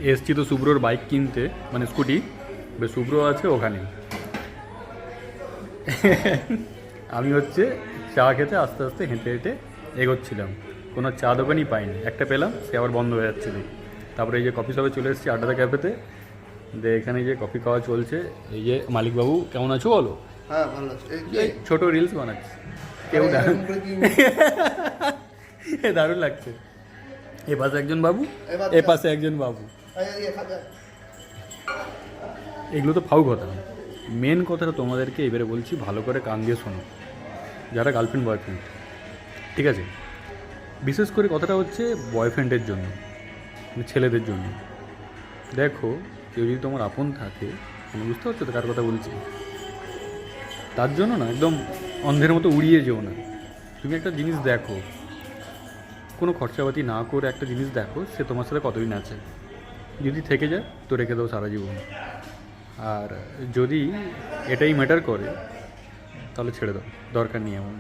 এসছি তো শুভ্রর বাইক কিনতে, মানে স্কুটি। বেশ, শুভ্র আছে ওখানে। আমি হচ্ছে চা খেতে আস্তে আস্তে হেঁটে হেঁটে এগোচ্ছিলাম। কোনো চা দোকানই পাইনি, একটা পেলাম, সে আবার বন্ধ হয়ে যাচ্ছিল। তারপরে এই যে কফি শপে চলে এসেছি, আড্ডাদা ক্যাফেতে। এখানে যে কফি খাওয়া চলছে। এই যে মালিকবাবু, কেমন আছো বলো? হ্যাঁ, ভালো আছে। এই ছোটো রিলস বানাচ্ছি, কেউ দারুণ লাগছে। এ পাশে একজন বাবু, এ পাশে একজন বাবু। এগুলো তো ফাউ কথা। মেন কথাটা তোমাদেরকে এবারে বলছি, ভালো করে কান দিয়ে শোনো, যারা গার্লফ্রেন্ড বয়ফ্রেন্ড, ঠিক আছে? বিশেষ করে কথাটা হচ্ছে বয়ফ্রেন্ডের জন্য, মানে ছেলেদের জন্য। দেখো, কেউ যদি তোমার আপন থাকে, মানে বুঝতে পারছো তো কার কথা বলছি, তার জন্য না একদম অন্ধের মতো উড়িয়ে যেও না। তুমি একটা জিনিস দেখো, কোনো খরচাপাতি না করে একটা জিনিস দেখো, সে তোমার সাথে কতদিন আছে। যদি থেকে যায় তো রেখে দাও সারা জীবন। আর যদি এটাই ম্যাটার করে, তাহলে ছেড়ে দাও, দরকার নেই এমন।